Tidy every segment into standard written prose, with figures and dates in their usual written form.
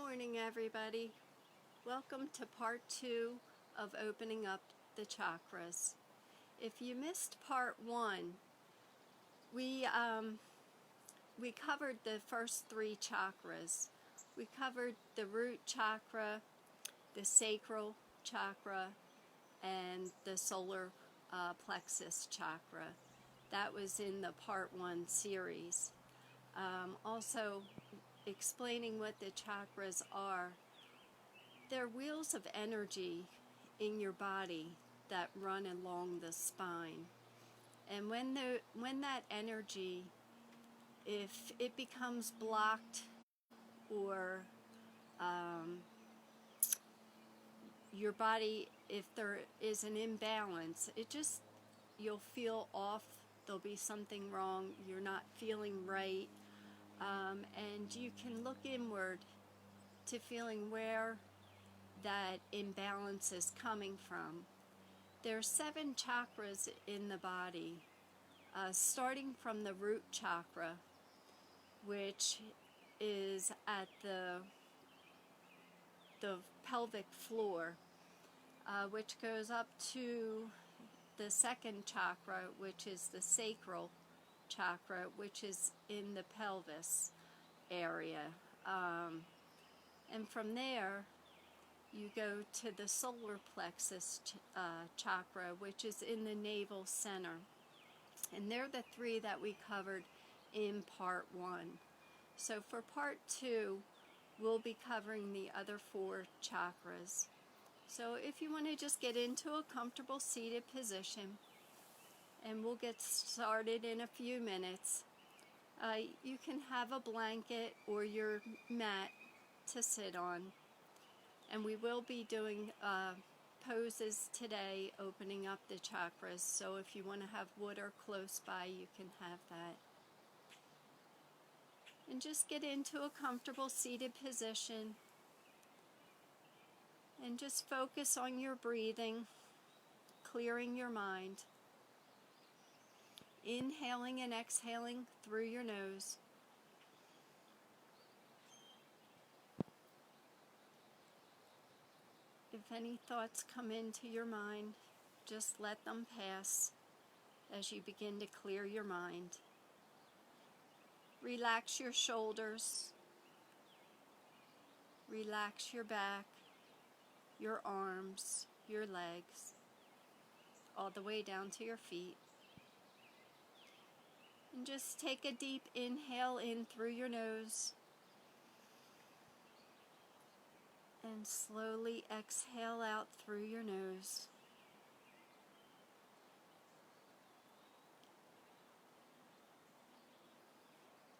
morning, everybody. Welcome to part 2 of opening up the chakras. If you missed part 1, we covered the first 3 chakras. We covered the root chakra, the sacral chakra, and the solar plexus chakra. That was in the part 1 series. Also explaining what the chakras are. They're wheels of energy in your body that run along the spine. And when that energy, if it becomes blocked or your body, if there is an imbalance, you'll feel off. There'll be something wrong. You're not feeling right. And you can look inward to feeling where that imbalance is coming from. There are 7 chakras in the body, starting from the root chakra, which is at the pelvic floor, which goes up to the second chakra, which is the sacral chakra, which is in the pelvis area. And from there, you go to the solar plexus chakra, which is in the navel center. And they're the 3 that we covered in part 1. So for part 2, we'll be covering the other 4 chakras. So if you want to just get into a comfortable seated position, and we'll get started in a few minutes. You can have a blanket or your mat to sit on. And we will be doing poses today, opening up the chakras. So if you want to have water close by, you can have that. And just get into a comfortable seated position. And just focus on your breathing, clearing your mind. Inhaling and exhaling through your nose. If any thoughts come into your mind, just let them pass as you begin to clear your mind. Relax your shoulders. Relax your back, your arms, your legs, all the way down to your feet. And just take a deep inhale in through your nose. And slowly exhale out through your nose.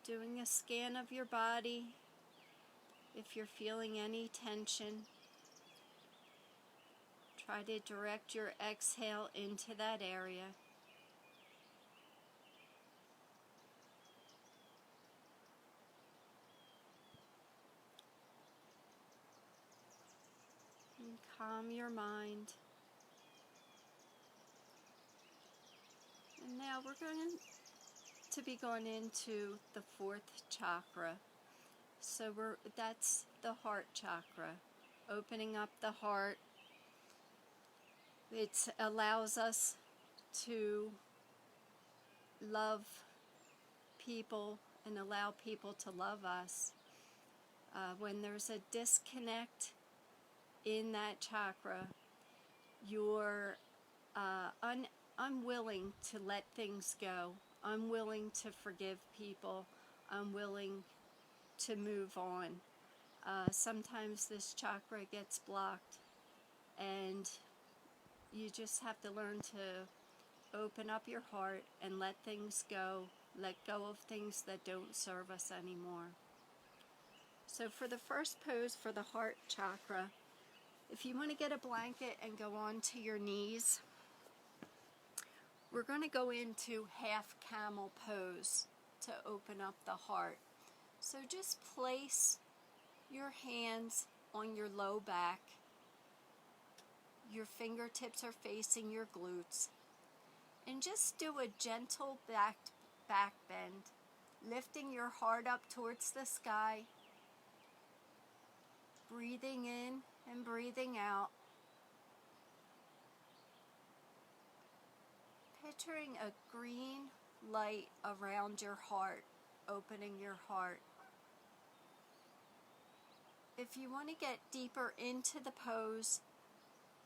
Doing a scan of your body. If you're feeling any tension, try to direct your exhale into that area. And calm your mind. And now we're going to be going into the 4th chakra. So that's the heart chakra, opening up the heart. It allows us to love people and allow people to love us. When there's a disconnect in that chakra, you're unwilling to let things go, unwilling to forgive people, unwilling to move on. Sometimes this chakra gets blocked, and you just have to learn to open up your heart and let things go, let go of things that don't serve us anymore. So for the first pose for the heart chakra, if you want to get a blanket and go on to your knees, we're going to go into half camel pose to open up the heart. So just place your hands on your low back. Your fingertips are facing your glutes. And just do a gentle back bend, lifting your heart up towards the sky. breathing in and breathing out. Picturing a green light around your heart, opening your heart. If you want to get deeper into the pose,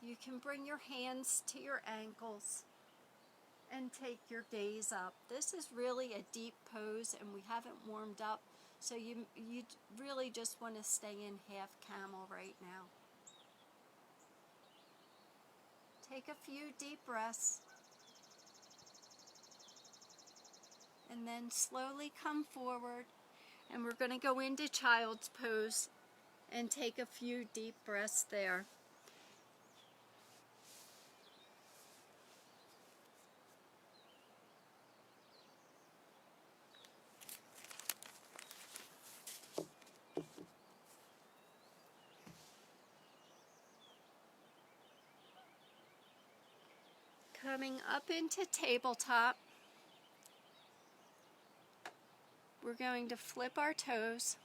you can bring your hands to your ankles and take your gaze up. This is really a deep pose and we haven't warmed up, so you really just want to stay in half camel right now. Take a few deep breaths and then slowly come forward, and we're going to go into child's pose and take a few deep breaths there. Coming up into tabletop, we're going to flip our toes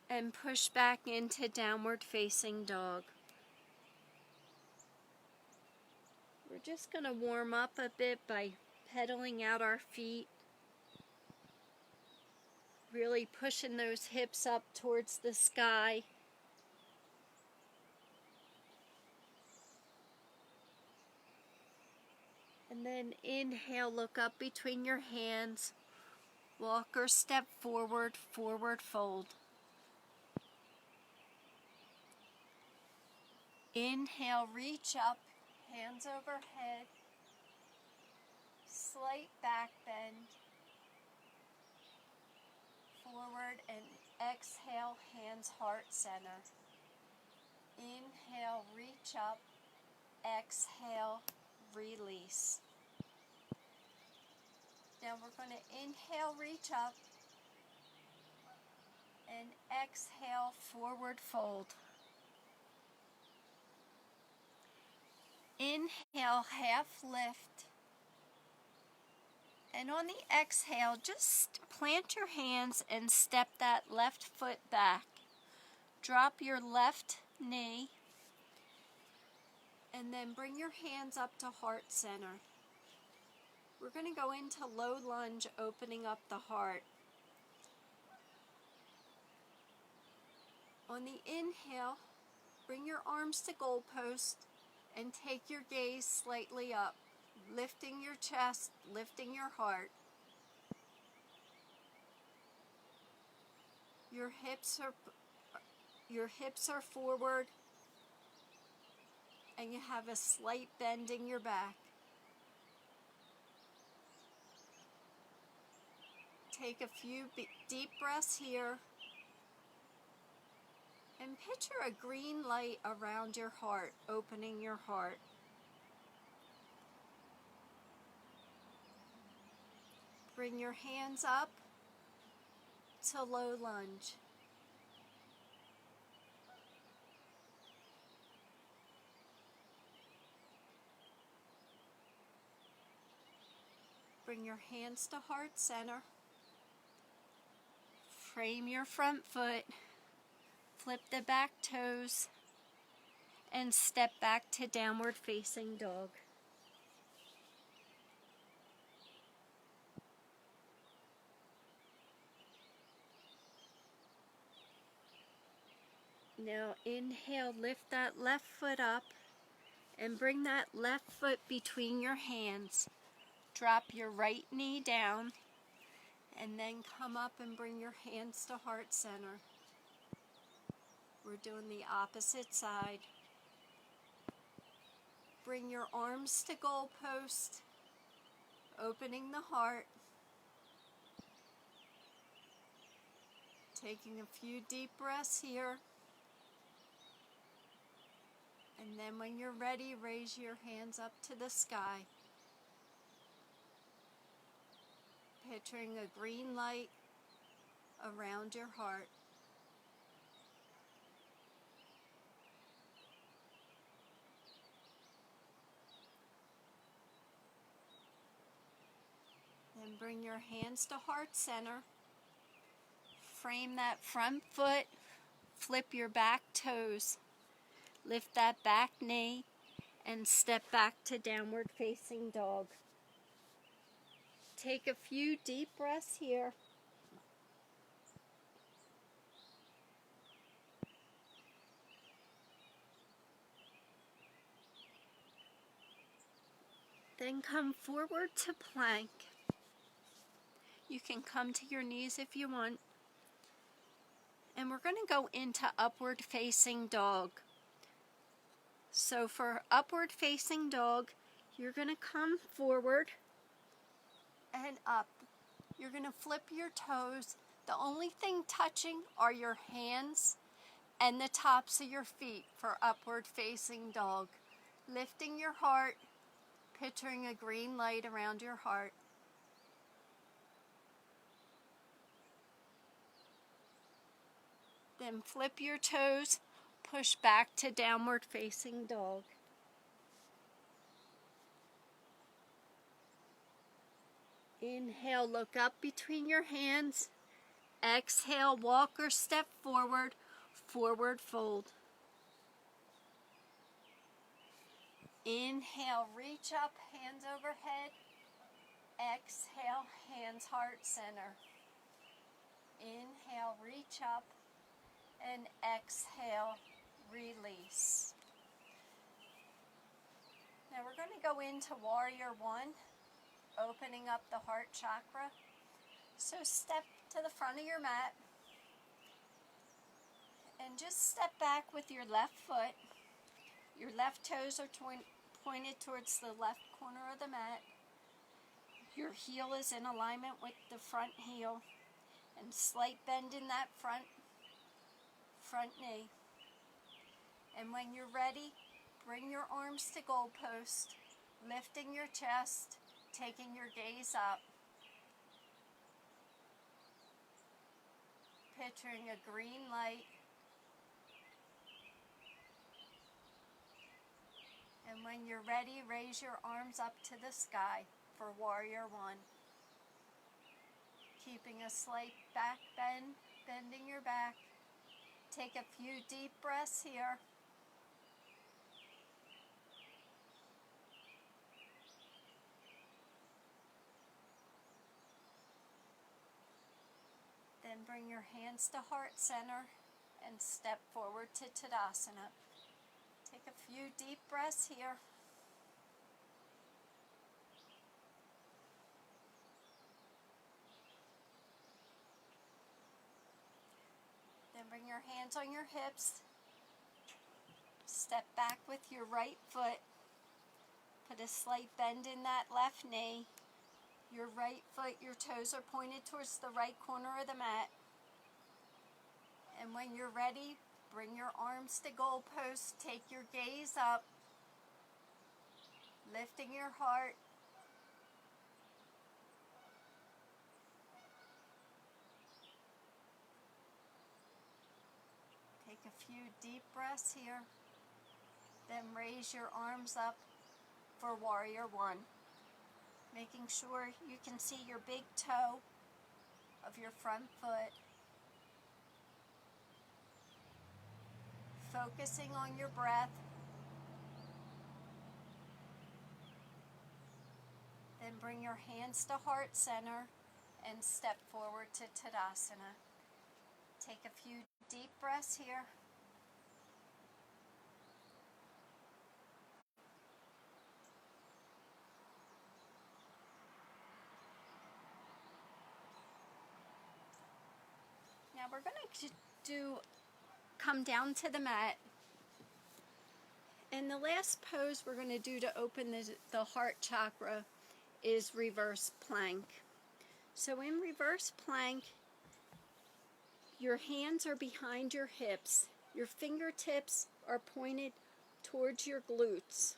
and push back into downward facing dog. We're just going to warm up a bit by pedaling out our feet, really pushing those hips up towards the sky. And then inhale, look up between your hands, walk or step forward, forward fold. Inhale, reach up, hands overhead, slight back bend, forward, and exhale, hands heart center. Inhale, reach up, exhale, release. Now we're going to inhale, reach up, and exhale, forward fold. Inhale, half lift. And on the exhale, just plant your hands and step that left foot back. Drop your left knee, and then bring your hands up to heart center. We're going to go into low lunge, opening up the heart. On the inhale, bring your arms to goalpost and take your gaze slightly up, lifting your chest, lifting your heart. Your hips are forward, and you have a slight bend in your back. Take a few deep breaths here, and picture a green light around your heart, opening your heart. Bring your hands up to low lunge. Bring your hands to heart center. Frame your front foot. Flip the back toes. And step back to downward facing dog. Now inhale, lift that left foot up and bring that left foot between your hands. Drop your right knee down and then come up and bring your hands to heart center. We're doing the opposite side. Bring your arms to goalpost, opening the heart. Taking a few deep breaths here. And then when you're ready, raise your hands up to the sky. Picturing a green light around your heart. Then bring your hands to heart center. Frame that front foot. flip your back toes, lift that back knee, and step back to downward facing dog. Take a few deep breaths here. Then come forward to plank. You can come to your knees if you want. And we're going to go into upward facing dog. So for upward facing dog, you're going to come forward and up. You're going to flip your toes. The only thing touching are your hands and the tops of your feet for upward facing dog. Lifting your heart, picturing a green light around your heart. Then flip your toes, push back to downward facing dog. Inhale, look up between your hands. Exhale, walk or step forward, forward fold. Inhale, reach up, hands overhead. Exhale, hands heart center. Inhale, reach up, and exhale, release. Now we're going to go into Warrior One, opening up the heart chakra. So step to the front of your mat and just step back with your left foot. Your left toes are pointed towards the left corner of the mat. Your heel is in alignment with the front heel, and slight bend in that front knee. And when you're ready, bring your arms to goalpost, lifting your chest, taking your gaze up. Picturing a green light. And when you're ready, raise your arms up to the sky for Warrior One. Keeping a slight back bend, bending your back. Take a few deep breaths here. Then bring your hands to heart center and step forward to Tadasana. Take a few deep breaths here. Then bring your hands on your hips. Step back with your right foot. Put a slight bend in that left knee. Your right foot, your toes are pointed towards the right corner of the mat. And when you're ready, bring your arms to goalposts. Take your gaze up. Lifting your heart. Take a few deep breaths here. Then raise your arms up for Warrior One. Making sure you can see your big toe of your front foot. Focusing on your breath. Then bring your hands to heart center and step forward to Tadasana. Take a few deep breaths here. Now we're going to come down to the mat. And the last pose we're going to do to open the heart chakra is reverse plank. So in reverse plank, your hands are behind your hips. Your fingertips are pointed towards your glutes.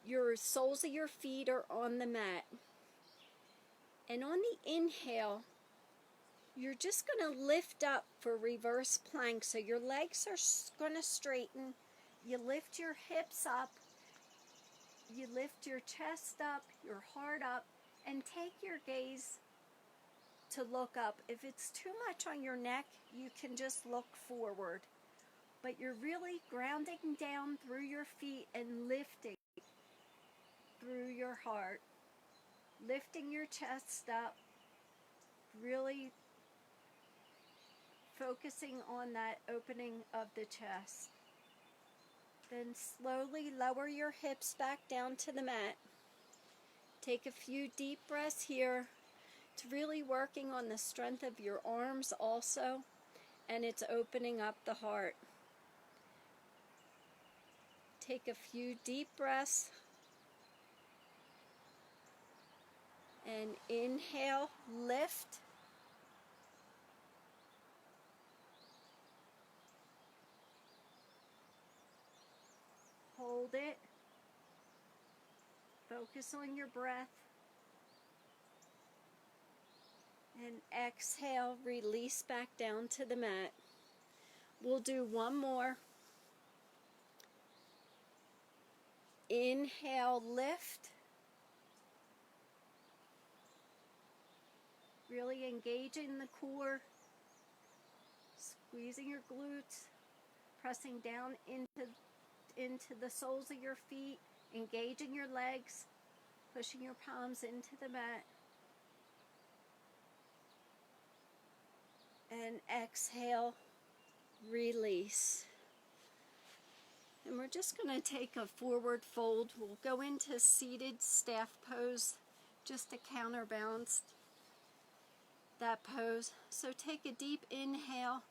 Your soles of your feet are on the mat. And on the inhale, you're just going to lift up for reverse plank. So your legs are going to straighten. You lift your hips up. You lift your chest up, your heart up, and take your gaze to look up. If it's too much on your neck, you can just look forward. But you're really grounding down through your feet and lifting through your heart. Lifting your chest up, really focusing on that opening of the chest. Then slowly lower your hips back down to the mat. Take a few deep breaths here. It's really working on the strength of your arms also, and it's opening up the heart. Take a few deep breaths. And inhale, lift. Hold it. Focus on your breath. And exhale, release back down to the mat. We'll do one more. Inhale, lift. Really engaging the core. Squeezing your glutes. Pressing down into the soles of your feet. Engaging your legs. Pushing your palms into the mat. And exhale, release. And we're just going to take a forward fold. We'll go into seated staff pose just to counterbalance that pose. So take a deep inhale,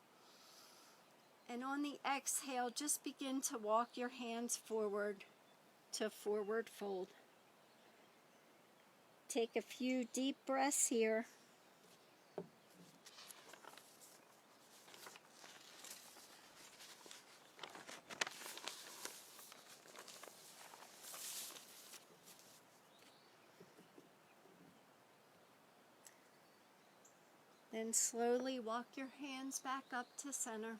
and on the exhale, just begin to walk your hands forward to forward fold. Take a few deep breaths here. Then slowly walk your hands back up to center.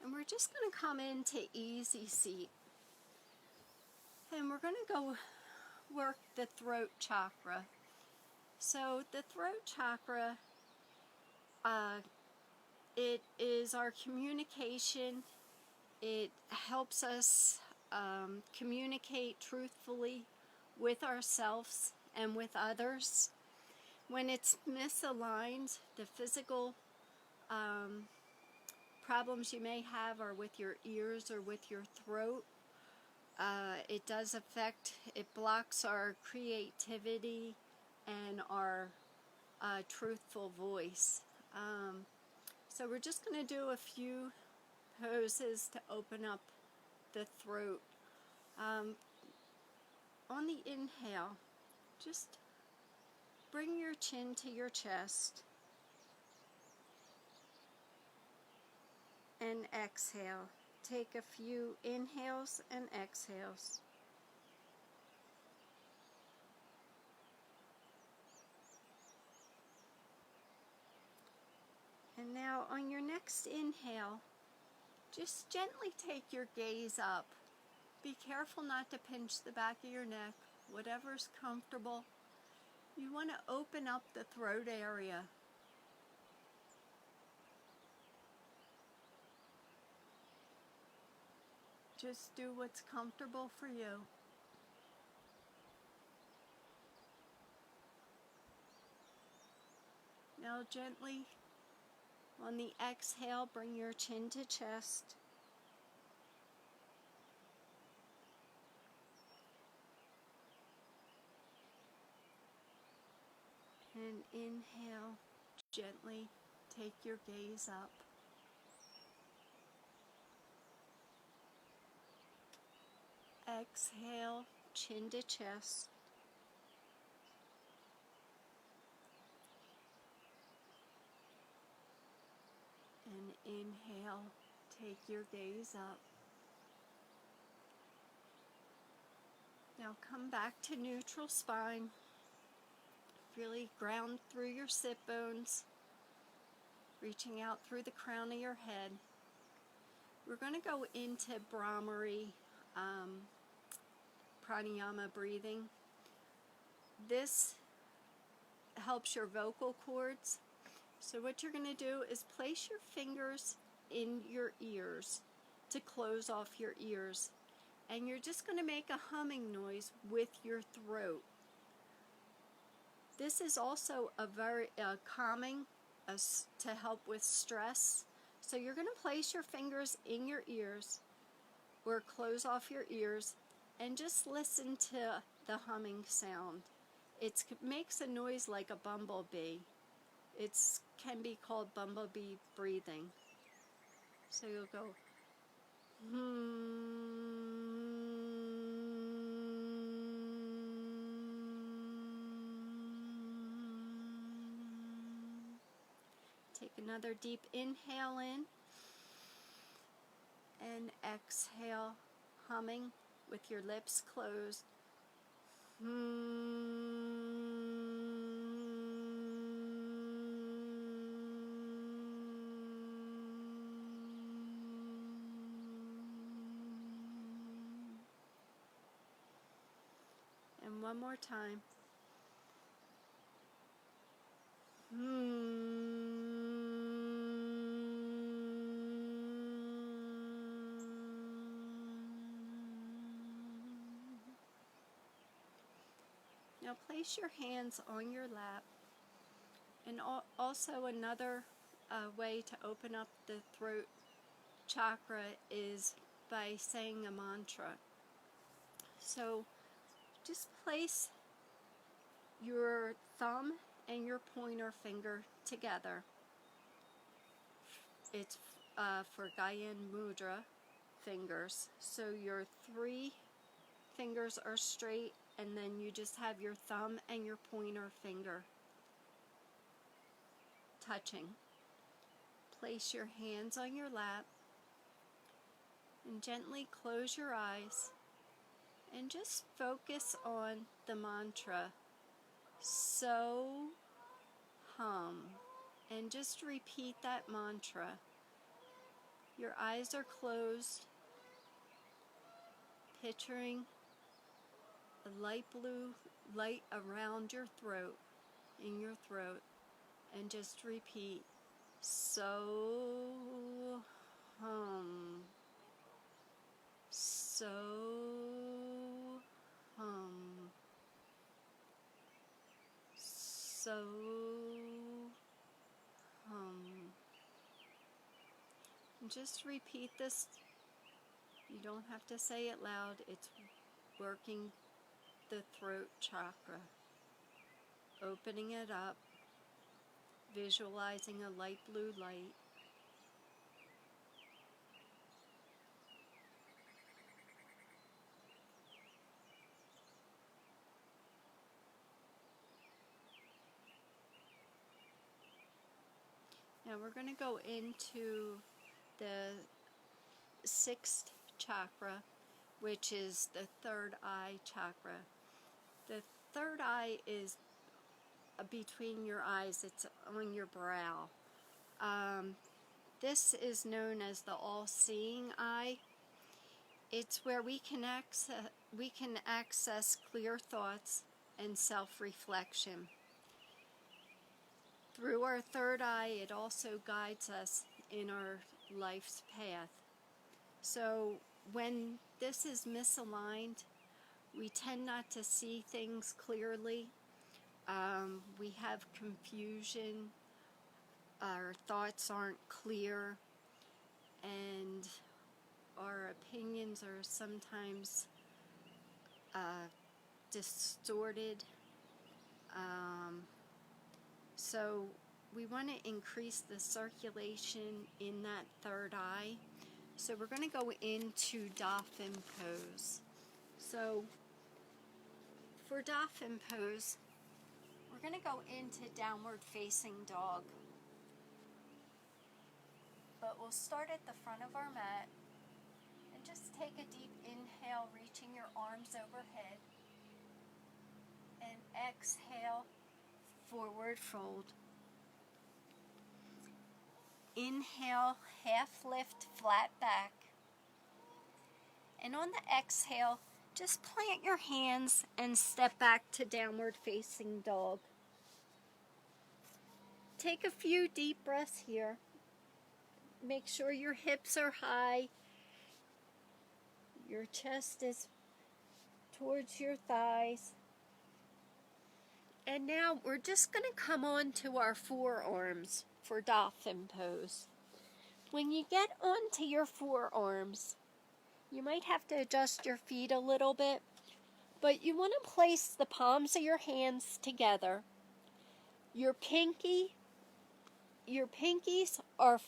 And we're just going to come into easy seat. And we're going to go work the throat chakra. So the throat chakra, it is our communication. It helps us communicate truthfully with ourselves and with others. When it's misaligned, the physical problems you may have are with your ears or with your throat. It does affect, it blocks our creativity and our truthful voice. So we're just going to do a few poses to open up the throat. On the inhale, just bring your chin to your chest. And exhale. Take a few inhales and exhales. And now on your next inhale, just gently take your gaze up. Be careful not to pinch the back of your neck, whatever's comfortable. You want to open up the throat area. Just do what's comfortable for you. Now gently, on the exhale, bring your chin to chest. And inhale, gently take your gaze up. Exhale, chin to chest. And inhale, take your gaze up. Now come back to neutral spine. Really ground through your sit bones, reaching out through the crown of your head. We're going to go into Brahmari pranayama breathing. This helps your vocal cords. So what you're going to do is place your fingers in your ears to close off your ears. And you're just going to make a humming noise with your throat. This is also a very calming to help with stress. So you're going to place your fingers in your ears or close off your ears and just listen to the humming sound. It makes a noise like a bumblebee. It can be called bumblebee breathing. So you'll go, Take another deep inhale in and exhale, humming with your lips closed. And one more time. Now place your hands on your lap. And also another way to open up the throat chakra is by saying a mantra. So just place your thumb and your pointer finger together. It's for Gyan Mudra fingers. So your 3 fingers are straight, and then you just have your thumb and your pointer finger touching. Place your hands on your lap and gently close your eyes and just focus on the mantra, so hum, and just repeat that mantra. Your eyes are closed, picturing a light blue light around your throat, in your throat, and just repeat, so hum, so hum, so hum. And just repeat this. You don't have to say it loud. It's working the throat chakra, opening it up, visualizing a light blue light. Now we're going to go into the 6th chakra, which is the third eye chakra. The third eye is between your eyes. It's on your brow. This is known as the all-seeing eye. It's where we can access clear thoughts and self-reflection. Through our third eye, it also guides us in our life's path. So when this is misaligned, we tend not to see things clearly. We have confusion. Our thoughts aren't clear, and our opinions are sometimes distorted. So we want to increase the circulation in that third eye. So we're going to go into dolphin pose. So for dolphin pose, we're going to go into downward facing dog. But we'll start at the front of our mat and just take a deep inhale, reaching your arms overhead, and exhale, forward fold. Inhale, half lift, flat back. And on the exhale, just plant your hands and step back to downward facing dog. take a few deep breaths here. Make sure your hips are high. Your chest is towards your thighs. And now we're just going to come on to our forearms for dolphin pose. When you get onto your forearms, you might have to adjust your feet a little bit, but you want to place the palms of your hands together. Your pinkies are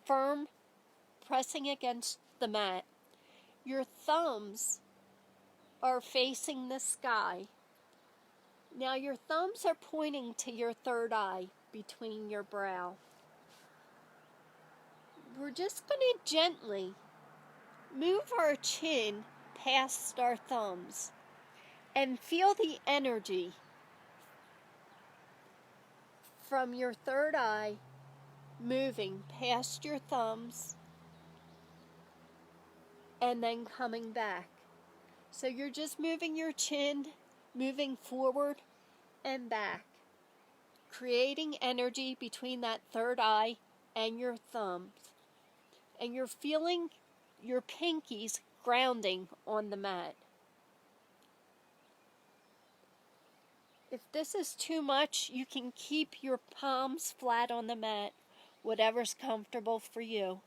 firm, pressing against the mat. Your thumbs are facing the sky. Now your thumbs are pointing to your third eye between your brow. We're just going to gently move our chin past our thumbs and feel the energy from your third eye moving past your thumbs and then coming back. So you're just moving your chin, moving forward and back, creating energy between that third eye and your thumbs. And you're feeling your pinkies grounding on the mat. If this is too much, you can keep your palms flat on the mat, whatever's comfortable for you.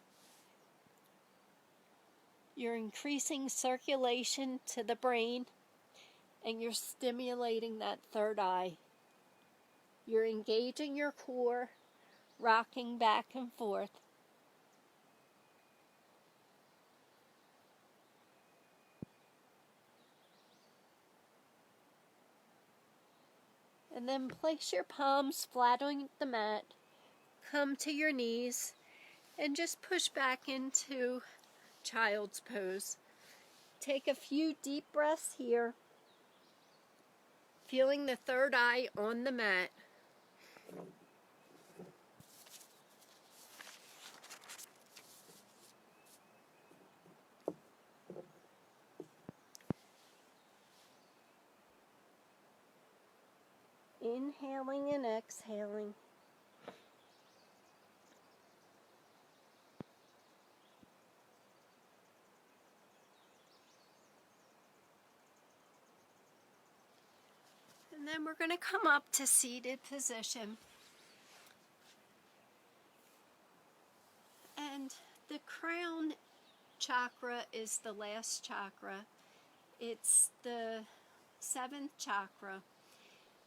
You're increasing circulation to the brain, and you're stimulating that third eye. You're engaging your core, rocking back and forth. And then place your palms flat on the mat, come to your knees, and just push back into child's pose. Take a few deep breaths here, feeling the third eye on the mat. Inhaling and exhaling. And then we're going to come up to seated position. And the crown chakra is the last chakra. It's the 7th chakra.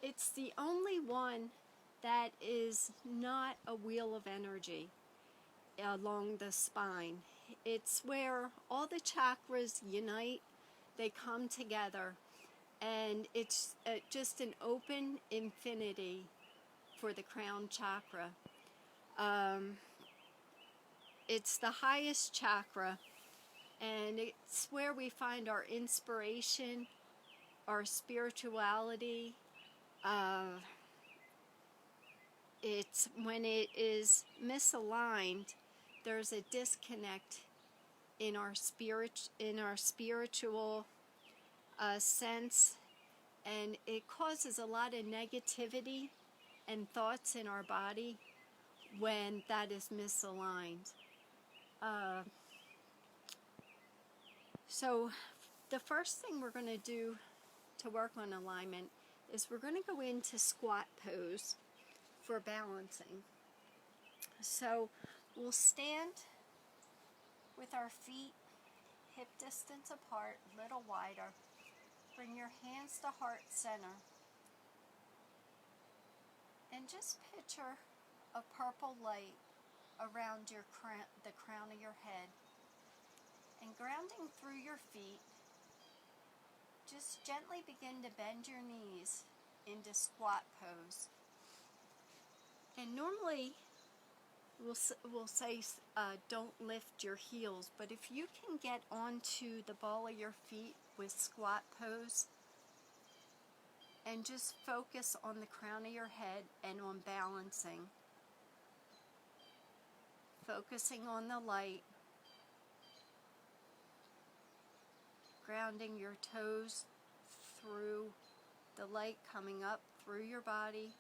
It's the only one that is not a wheel of energy along the spine. It's where all the chakras unite, they come together, and it's just an open infinity for the crown chakra. It's the highest chakra, and it's where we find our inspiration, our spirituality. It's when it is misaligned, there's a disconnect in our spiritual sense, and it causes a lot of negativity and thoughts in our body when that is misaligned. So the first thing we're going to do to work on alignment is we're going to go into squat pose for balancing. So we'll stand with our feet hip distance apart, a little wider. Bring your hands to heart center. And just picture a purple light around your the crown of your head. And grounding through your feet, just gently begin to bend your knees into squat pose. And normally we'll say don't lift your heels, but if you can get onto the ball of your feet with squat pose and just focus on the crown of your head and on balancing, focusing on the light, grounding your toes through the light coming up through your body,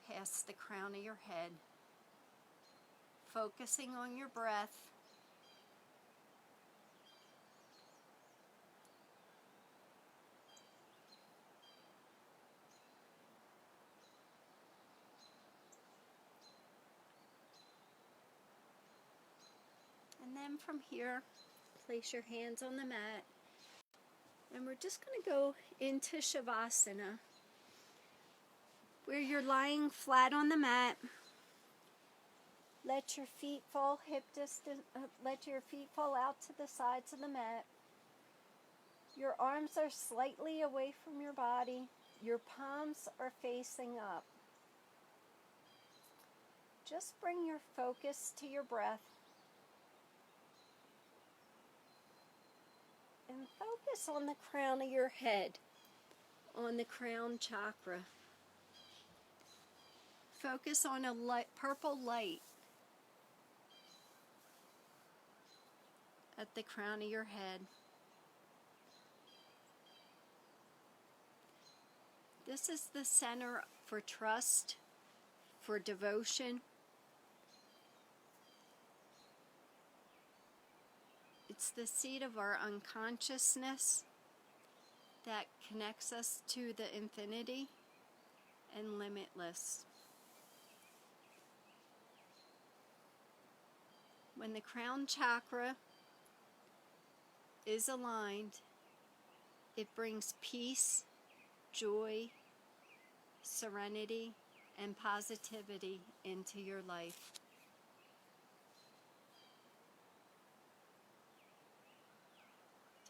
past the crown of your head, focusing on your breath. And then from here, place your hands on the mat. And we're just going to go into Shavasana, where you're lying flat on the mat. Let your feet fall hip distance, let your feet fall out to the sides of the mat. Your arms are slightly away from your body. Your palms are facing up. Just bring your focus to your breath. And focus on the crown of your head, on the crown chakra. Focus on a purple light at the crown of your head. This is the center for trust, for devotion. It's the seat of our unconsciousness that connects us to the infinity and limitless. When the crown chakra is aligned, it brings peace, joy, serenity, and positivity into your life.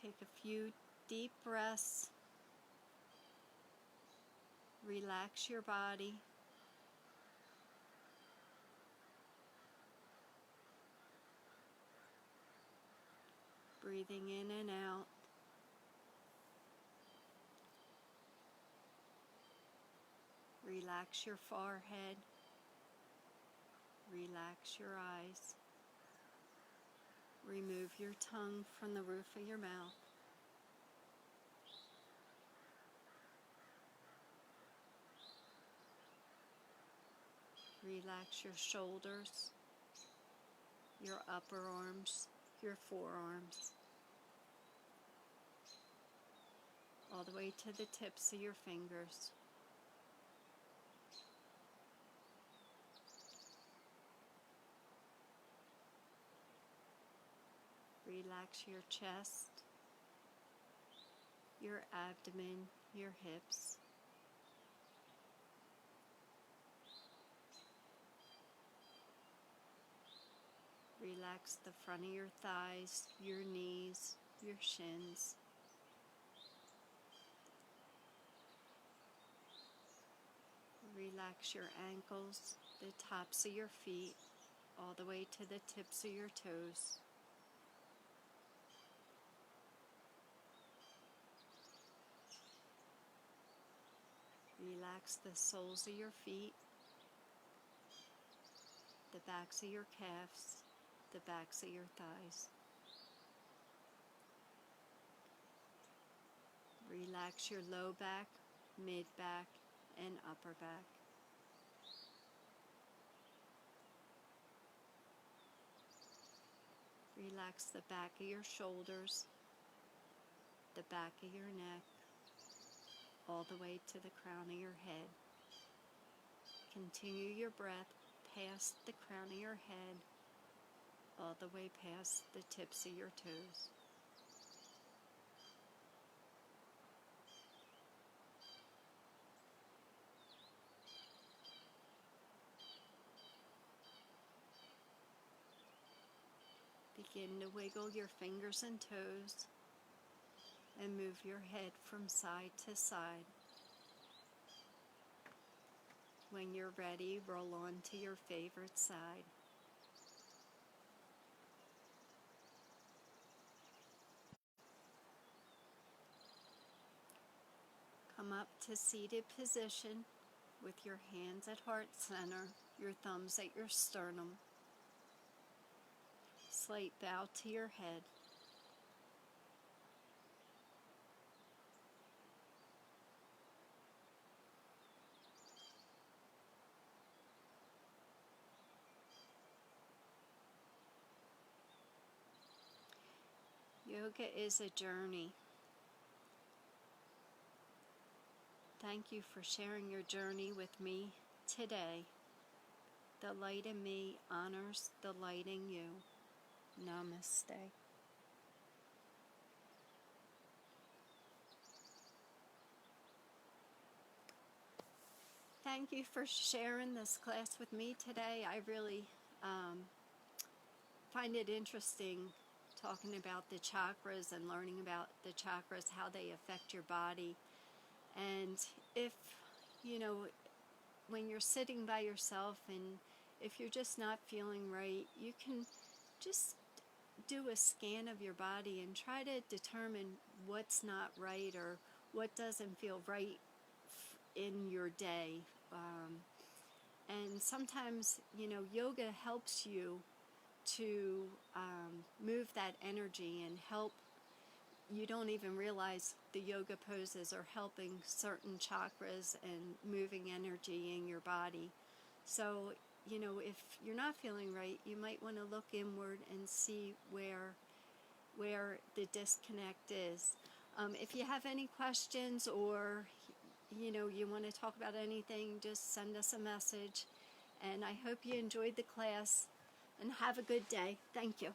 Take a few deep breaths. Relax your body. Breathing in and out. Relax your forehead. Relax your eyes. Remove your tongue from the roof of your mouth. Relax your shoulders, your upper arms, your forearms, all the way to the tips of your fingers. Relax your chest, your abdomen, your hips. Relax the front of your thighs, your knees, your shins. Relax your ankles, the tops of your feet, all the way to the tips of your toes. Relax the soles of your feet, the backs of your calves, the backs of your thighs. Relax your low back, mid back, and upper back. Relax the back of your shoulders, the back of your neck, all the way to the crown of your head. Continue your breath past the crown of your head, all the way past the tips of your toes. Begin to wiggle your fingers and toes and move your head from side to side. When you're ready, roll on to your favorite side. Come up to seated position with your hands at heart center, your thumbs at your sternum. Slight bow to your head. Yoga is a journey. Thank you for sharing your journey with me today. The light in me honors the light in you. Namaste. Thank you for sharing this class with me today. I really find it interesting talking about the chakras and learning about the chakras, how they affect your body. And if, when you're sitting by yourself and if you're just not feeling right, you can just do a scan of your body and try to determine what's not right or what doesn't feel right in your day. And sometimes, yoga helps you to move that energy and help. You don't even realize the yoga poses are helping certain chakras and moving energy in your body. So, if you're not feeling right, you might want to look inward and see where the disconnect is. If you have any questions or you want to talk about anything, just send us a message. And I hope you enjoyed the class and have a good day. Thank you.